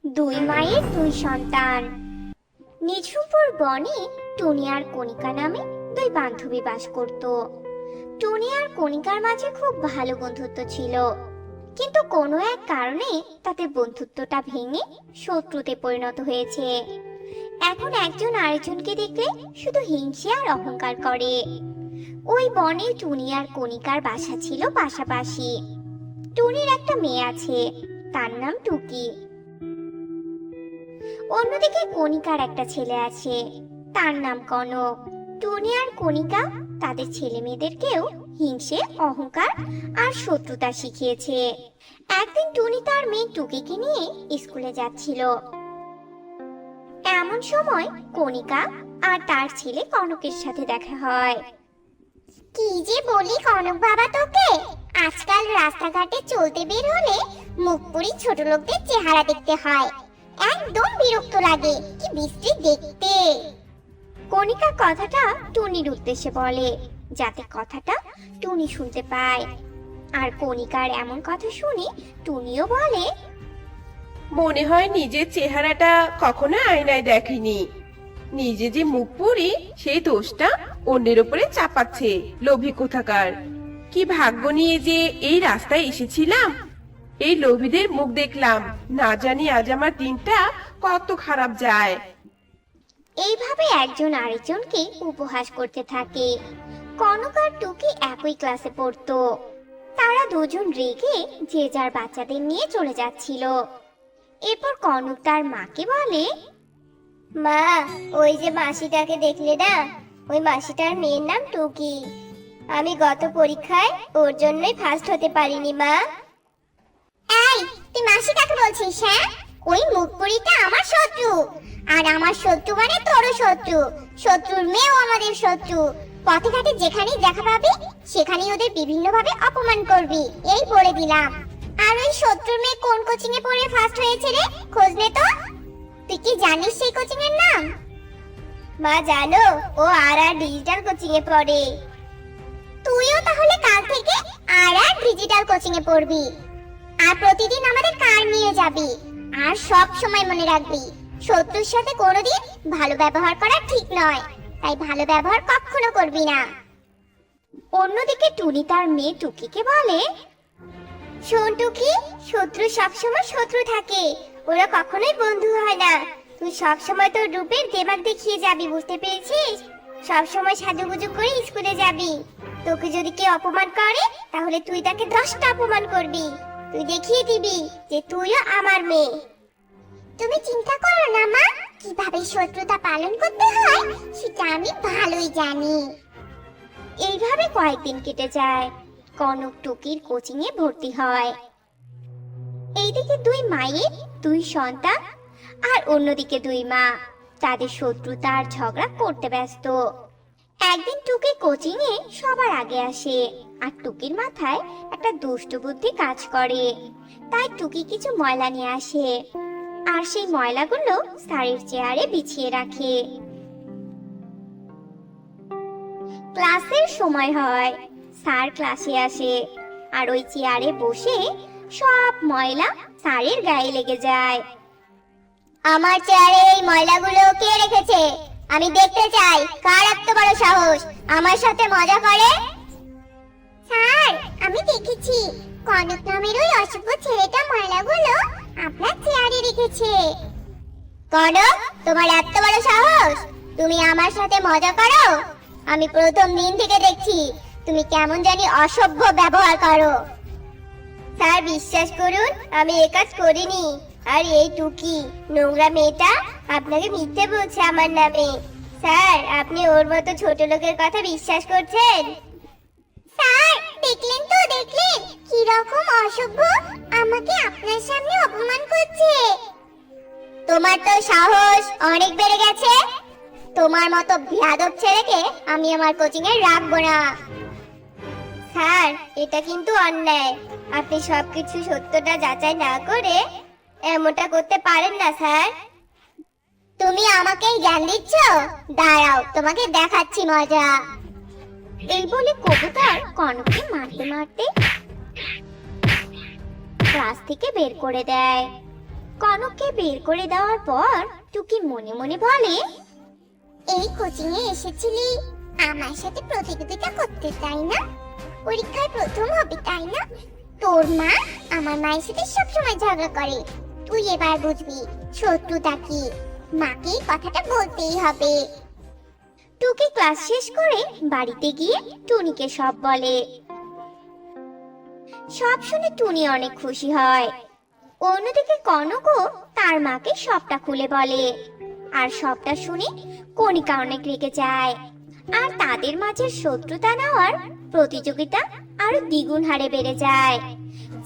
দুই মায়ের দুই সন্তান। নিঝুমপুর বনে টুনি আর কণিকা নামে দুই বান্ধবী বাস করত। টুনি আর কণিকার মাঝে খুব ভালো বন্ধুত্ব ছিল, কিন্তু কোনো এক কারণে তাদের বন্ধুত্বটা ভেঙে শত্রুতে পরিণত হয়েছে। এখন একজন আরেকজনকে দেখলে শুধু হিংসে আর অহংকার করে। ওই বনে টুনি আর কণিকার বাসা ছিল পাশাপাশি। টুনির একটা মেয়ে আছে, তার নাম টুকি। অন্যদিকে কণিকার একটা ছেলে আছে, তার নাম কনক। টুনি আর কণিকা তাদের ছেলে মেয়েদেরকেও হিংসে, অহংকার আর শত্রুতা শিখিয়েছে। একদিন টুনি তার মেয়ে টুকিকে নিয়ে স্কুলে যাচ্ছিল। এমন সময় কণিকা আর তার ছেলে কনকের সাথে দেখা হয়। কি যে বলি কনক বাবা তোকে, আজকাল রাস্তাঘাটে চলতে বের হলে মুখ পুরি ছোট লোকদের চেহারা দেখতে হয়, একদম বিরক্ত লাগে, কি বিশ্রী দেখতে। কণিকা কথাটা টুনির উদ্দেশ্যে বলে, যাতে কথাটা টুনি শুনতে পায়। আর কণিকার এমন কথা শুনে টুনিও বলে, মনে হয় নিজের চেহারাটা কখনো আয়নায় দেখেনি। নিজে যে মুখ পুরি সেই দোষটা অন্যের উপরে চাপাচ্ছে, লোভী কোথাকার। কি ভাগ্য নিয়ে যে এই রাস্তায় এসেছিলাম, এই লোভীদের মুখ দেখলাম, না জানি আজ আমার দিনটা কত খারাপ যায়। এইভাবে একজন আরেকজনকে উপহাস করতে থাকে। কনক আর টুকি একই ক্লাসে পড়তো। তারা দুজন রেগে যে যার বাচ্চাদের নিয়ে চলে যাচ্ছিল। এরপর কনক তার মাকে বলে, মা, ওই যে মাসিটাকে দেখলে না, ওই মাসিটার মেয়ের নাম টুকি। আমি গত পরীক্ষায় ওর জন্যই ফার্স্ট হতে পারিনি মা। এই, তুই মাসি কাকে বলছিস? হ্যাঁ, ওই মুখপুরিটা আমার শত্রু, আর আমার শত্রু মানে তোরও শত্রু। শত্রুর মেয়েও আমাদের শত্রু। পথে ঘাটে যেখানেই দেখা পাবি সেখানেই ওদের বিভিন্ন ভাবে অপমান করবি, এই বলে দিলাম। আর ওই শত্রুর মেয়ে কোন কোচিং এ পড়ে ফার্স্ট হয়েছে রে, খোঁজ নে তো। তুই কি জানিস সেই কোচিং এর নাম? মা জানো, ও আর ডিজিটাল কোচিং এ পড়ে। তুইও তাহলে কাল থেকে আর ডিজিটাল কোচিং এ পড়বি, আর প্রতিদিন আমাদের কার নিয়ে যাবি। আর সব সময় মনে রাখবি, শত্রুর সাথে কোনোদিন ভালো ব্যবহার করা ঠিক নয়, তাই ভালো ব্যবহার কখনো করবি না। অন্যদিকে টুনি তার মেয়ে টুকিকে বলে, শোন টুকি, শত্রু সবসময় শত্রু থাকে, ওরা কখনোই বন্ধু হয় না। তুই সবসময় তোর রূপের দেমাগ দেখিয়ে যাবি, বুঝতে পেরেছিস? সবসময় সাজুগুজু করে স্কুলে যাবি। তোকে যদি কেউ অপমান করে তাহলে তুই তাকে 10টা অপমান করবি। তুই দেখিয়ে দিবি যে তুইও আমার মেয়ে। তুমি চিন্তা করো না মা, কিভাবে শত্রুতা পালন করতে হয় সেটা আমি ভালোই জানি। এইভাবে কয়েকদিন কেটে যায়। কনক টুকির কোচিং এ ভর্তি হয়। এইদিকে দুই মায়ের দুই সন্তান, আর অন্যদিকে দুই মা তাদের শত্রুতা আর ঝগড়া করতে ব্যস্ত। একদিন টুকি কোচিং এ সবার আগে আসে, আর টুকির মাথায় একটা দুষ্ট বুদ্ধি কাজ করে। তাই টুকি কিছু ময়লা নিয়ে আসে, আর সেই ময়লাগুলো স্যারের চেয়ারে বিছিয়ে রাখে। ক্লাসের সময় হয়, স্যার ক্লাসে আসে, আর ওই চেয়ারে বসে সব ময়লা স্যারের গায়ে লেগে যায়। আমার চেয়ারে এই ময়লাগুলো কে রেখেছে? আমি দেখতে চাই, কার এত বড় সাহস আমার সাথে মজা করে। স্যার, আমি দেখেছি, কনক নামের ওই অশুভ ছেলেটা ময়লাগুলো আপনার চেয়ারে রেখেছে। কনক, তোমার এত বড় সাহস, তুমি আমার সাথে মজা করো? আমি প্রথম দিন থেকে দেখছি তুমি কেমন জানি অসভ্য ব্যবহার করো। স্যার, বিশ্বাস করুন, আমি এ কাজ করিনি। আর এই টুকি নোংরা মেয়েটা আপনাকে মিথ্যে বলছে আমার নামে। স্যার, আপনি ওর মতো ছোট লোকের কথা বিশ্বাস করছেন? স্যার, দেখলেন তো, দেখলেন কি রকম অসভ্য আমাকে আপনার সামনে অপমান করছে। তোমার তো সাহস অনেক বেড়ে গেছে। তোমার মতো বেয়াদব ছেলেকে আমি আমার কোচিং এ রাখবো না। স্যার, এটা কিন্তু অন্যায়। আপনি সবকিছু সত্যটা যাচাই না করে এমনটা করতে পারেন না স্যার। তুমি আমাকে জ্ঞান দিচ্ছ? দাঁড়াও, তোমাকে দেখাচ্ছি মজা। এই বলে কবুতর কনককে মারতে মারতে ক্লাস থেকে বের করে দেয়। কনককে বের করে দেওয়ার পর টুকি মনে মনে বলে, এই কোচিং এ এসেছিলি আমার সাথে প্রতিযোগিতা করতে, তাই না? পরীক্ষায় প্রথম হবি, তাই না? তোর মা আমার মায়ের সাথে সবসময় ঝগড়া করে। তুই এবার বুঝবি শত্রুতা কি। মাকে এই কথাটা বলতেই হবে। টুকি ক্লাস শেষ করে বাড়িতে গিয়ে টুনিকে সব বলে। সব শুনে টুনি অনেক খুশি হয়। অন্যদিকে কনকও তার মাকে সবটা খুলে বলে। আর সবটা শুনে কণিকা অনেক রেগে যায়। আর তাদের মাঝের শত্রুতা নেওয়ার প্রতিযোগিতা আরো দ্বিগুণ হারে বেড়ে যায়।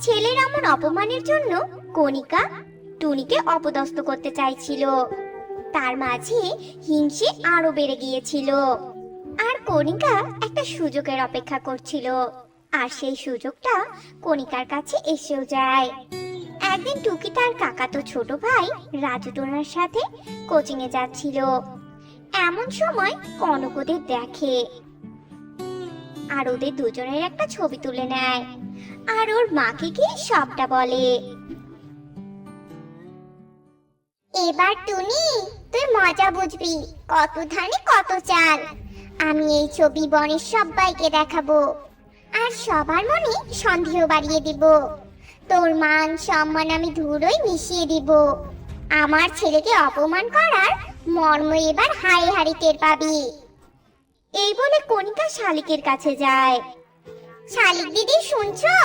ছেলের এমন অপমানের জন্য কণিকা টুনিকে অপদস্থ করতে চাইছিল। তার মাঝে হিংসে আরো বেড়ে গিয়েছিল। আর কণিকা একটা সুযোগের অপেক্ষা করছিল। আর সেই সুযোগটা কণিকার কাছে এসেও যায়। একদিন টুকি তার কাকাতো ছোট ভাই রাজু টোনার সাথে কোচিং এ যাচ্ছিল। এমন সময় কনক ওদের দেখে আর ওদের দুজনের একটা ছবি তুলে নেয়। আর ওর মাকে গিয়ে সবটা বলে। এবার টুনি তুই মজা বুঝবি, কত ধানে কত চাল। আমি এই ছবি বনের সবাইকে দেখাবো। আর সবার মনে সন্দেহ বাড়িয়ে দিব। তোর মান সম্মান আমি ধুলোয় মিশিয়ে দিব। আমার ছেলেকে অপমান করার মর্ম এবার হাড়ে হাড়ে টের পাবি। এই বলে কণিকা শালিকের কাছে যায়। শালিক দিদি, শুনছো?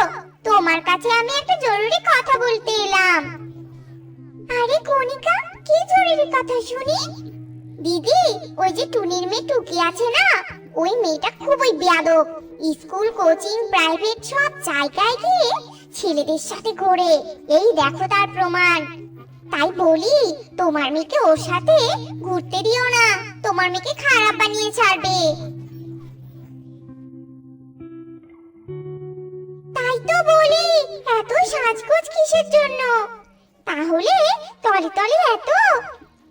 তোমার কাছে আমি একটা জরুরি কথা বলতে এলাম। আরে কণিকা, কি জরুরি কথা শুনি? দিদি, ওই যে টুনির মেয়ে টুকি আছে না, ওই মেয়েটা খুবই বেয়াদব। স্কুল, কোচিং, প্রাইভেট সব জায়গায় গিয়ে ছেলেদের সাথে ঘোরে। এই দেখো তার প্রমাণ। তাই বলি, তোমার মেয়েকে ওর সাথে ঘুরতে দিও না, তোমার মেয়েকে খারাপ বানিয়ে ছাড়বে। তাই তো বলি, এত সাজগোজ কিসের জন্য? তাহলে তলে তলে এত?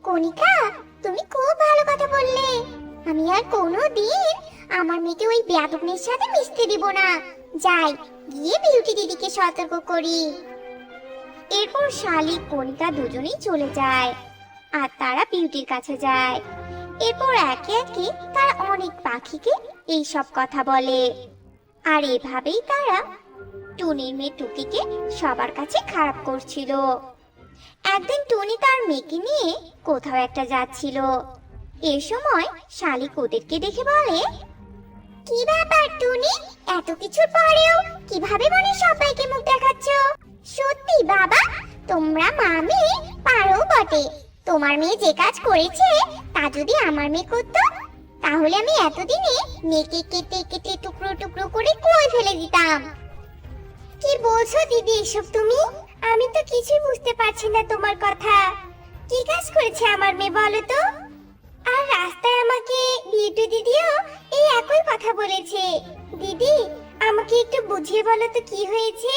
কণিকা, তুমি খুব ভালো কথা বললে। আমি আর কোনোদিন আমার মেয়েকে ওই বেয়াদবের সাথে মিশতে দিব না। যাই, গিয়ে বিউটি দিদিকে সতর্ক করি। এরপর শালিক কণিকা দুজনেই চলে যায়। আর তারা বিউটির কাছে যায়। এরপর একে একে তারা অনেক পাখিকে এই সব কথা বলে। আর এভাবেই তারা টুনির মেয়ে টুকিকে সবার কাছে খারাপ করছিল। একদিন টুনি তার মেয়েকে নিয়ে কোথাও একটা যাচ্ছিল। এ সময় শালিক ওদেরকে দেখে বলে, কি ব্যাপার টুনি, এত কিছুর পরেও কিভাবে মনে সবাইকে মুখ দেখাচ্ছ? সত্যি বাবা, তোমরা মামি পারো বটে। তোমার মেয়ে যে কাজ করেছে তা যদি আমার মেয়ে করতো, তাহলে আমি এতদিনে মেয়েকে কেটে কেটে টুকরো টুকরো করে কুয়োয় ফেলে দিতাম। কি বলছো দিদি এসব তুমি? আমি তো কিছুই বুঝতে পারছি না তোমার কথা। কি কাজ করেছে আমার মেয়ে বলো তো? আর রাস্তায় আমাকে বিউটি দিদিও এই একই কথা বলেছে। দিদি, আমাকে একটু বুঝিয়ে বলো তো কি হয়েছে?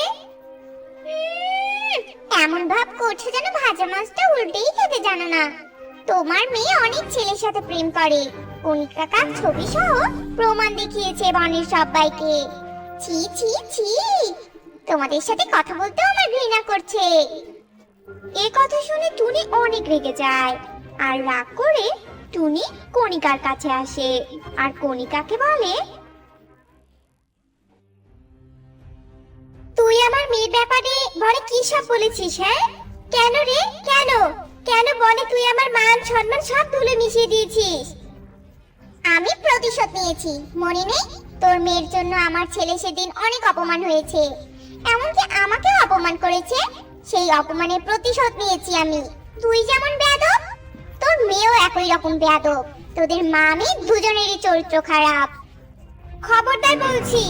এমন ভাব করছো যেন ভাজা মাছটা উল্টেই খেতে জানো না। তোমার মেয়ে অনেক ছেলের সাথে প্রেম করে। কণিকা কাক ছবি সহ প্রমাণ দেখিয়েছে বনের সবাইকে। ছি ছি ছি, তোমাদের সাথে কথা বলতেও আমার ঘৃণা করছে। এই কথা শুনে টুনি অনেক রেগে যায়। আর রাগ করে টুনি কণিকার কাছে আসে আর কণিকাকে বলে, তুই আমার মেয়ের ব্যাপারে বলে কি সব বলেছিস? হ্যাঁ, কেন রে, কেন কেন বলে তুই আমার মান সম্মান সব ধুলো মিশিয়ে দিয়েছিস? আমি প্রতিশোধ নিয়েছি, মনে নেই? তোর মেয়ের জন্য আমার ছেলে সেদিন অনেক অপমান হয়েছে, এমনকি আমাকেও অপমান করেছে। সেই অপমানের প্রতিশোধ নিয়েছি আমি। তুই যেমন বেয়াদব, তোর মেয়েও একই রকম বেয়াদব। তোদের মা মেয়ে দুজনেরই চরিত্র খারাপ। খবরদার বলছি,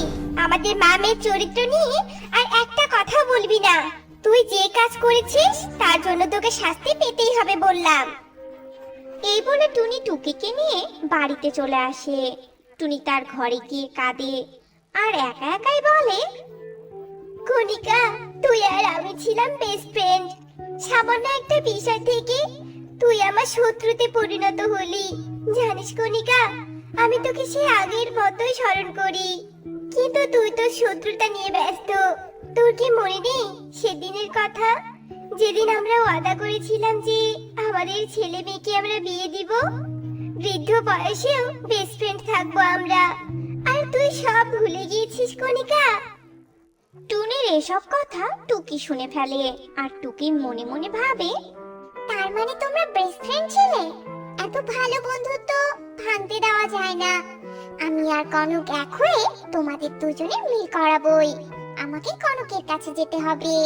আমাদের মা মেয়ের চরিত্র নিয়ে আর একটা কথা বলবি না। তুই যে কাজ করেছিস তার জন্য তোকে শাস্তি পেতেই হবে বললাম। এই বলে টুনি টুকিকে নিয়ে বাড়িতে চলে আসে। টুনি তার ঘরে গিয়ে কাঁদে আর একা একাই বলে, কণিকা, তুই আর আমি ছিলাম বেস্ট ফ্রেন্ড। সামান্য একটা বিষয় থেকে তুই আমার শত্রুতে পরিণত হলি। জানিস কণিকা, আমি তোকে সে আগের মতোই স্মরণ করি, কিন্তু তুই তো শত্রুতা নিয়ে ব্যস্ত। তোর কি মনে নেই সেদিনের কথা, যেদিন আমরা ওয়াদা করেছিলাম যে আমাদের ছেলে মেয়েকে আমরা বিয়ে দিব, বৃদ্ধ বয়সেও বেস্ট ফ্রেন্ড থাকবো আমরা, আর তুই সব ভুলে গিয়েছিস কণিকা। টুনির এসব কথা টুকি শুনে ফেলে, আর টুকি মনে মনে ভাবে, তার মানে তোমরা বেস্ট ফ্রেন্ড ছিলে? এত ভালো বন্ধুত্ব ভাঙতে দেওয়া যায় না। আমি আর কনক এক হয়ে তোমাদের দুজনে মিল করাবই। আমাকে কনকের কাছে যেতে হবে।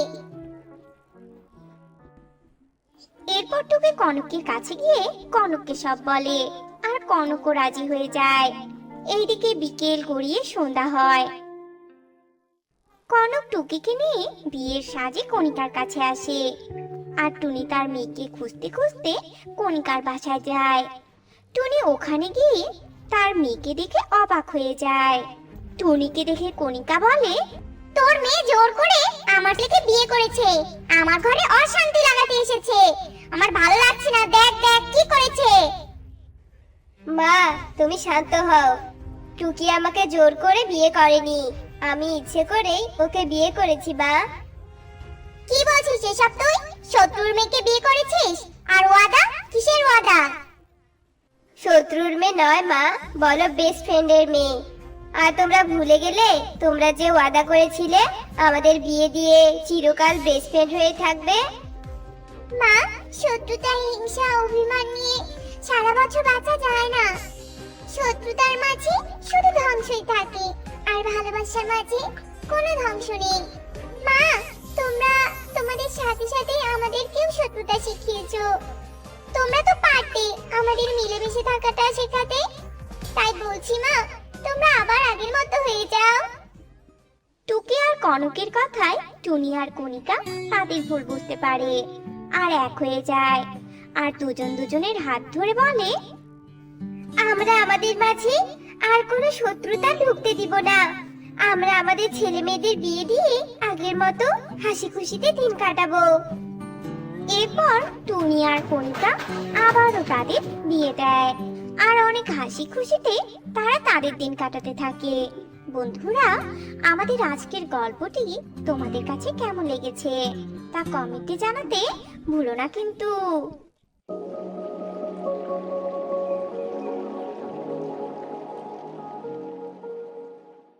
এরপর টুকি কনকের কাছে গিয়ে কনককে সব বলে, আর কনকও রাজি হয়ে যায়। এইদিকে বিকেল গড়িয়ে সন্ধ্যা হয়। কনক টুকিকে নিয়ে বিয়ের সাজে কণিকার কাছে আসে, আর টুনি তার মেয়েকে খুঁজতে খুঁজতে কণিকার বাসায় যায়। টুনি ওখানে গিয়ে তার মেয়েকে দেখে অবাক হয়ে যায়। টুনিকে দেখে কণিকা বলে, তোর মেয়ে জোর করে আমার থেকে বিয়ে করেছে, আমার ঘরে অশান্তি লাগাতে এসেছে। আমার ভালো লাগছে না, দেখ দেখ কি করেছে। মা, তুমি শান্ত হও। টুকি আমাকে জোর করে বিয়ে করেনি, আমি ইচ্ছে করেই ওকে বিয়ে করেছি। মা, কি বলছিস এসব? তুই শত্রুর মেয়েকে বিয়ে করেছিস? আর ওয়াদা? কিসের ওয়াদা? শত্রুর মেয়ে নয় মা, বলো বেস্ট ফ্রেন্ডের মেয়ে। আর তোমরা ভুলে গেলে তোমরা যে ওয়াদা করেছিলে আমাদের বিয়ে দিয়ে চিরকাল বেস্ট ফ্রেন্ড হয়ে থাকবে। মা, শত্রুতা, হিংসা, অভিমান নিয়ে সারা বছর বাঁচা যায় না। শত্রুতার মাঝে শুধু ধ্বংসই থাকে, আর ভালোবাসার মাঝে কোনো ধ্বংস নেই। মা, তোমরা তোমাদের সাথে সাথে আমাদেরকেও শত্রুতা শিখিয়েছো। তোমরা তো পারতে আমাদের মিলেমিশে থাকাটা শেখাতে। তাই বলছি মা, তোমরা আবার আগের মতো হয়ে যাও। টুকি আর কনকের কথায় টুনি আর কণিকা তাদের ভুল বুঝতে পারে, আর এক হয়ে যায়। আর দুজন দুজনের হাত ধরে বলে, আমরা আমাদের মাঝে আর কোনো শত্রুতা ঢুকতে দিব না। আমরা আমাদের ছেলে মেয়েদের বিয়ে দিয়ে আগের মতো হাসি খুশিতে দিন কাটাবো। এরপর টুনি আর কণিকা আবারও তাদের বিয়ে দেয়, আর অনেক হাসি খুশিতে তারা তাদের দিন কাটাতে থাকে। বন্ধুরা, আমাদের আজকের গল্পটি তোমাদের কাছে কেমন লেগেছে তা কমেন্টে জানাতে ভুলো না কিন্তু।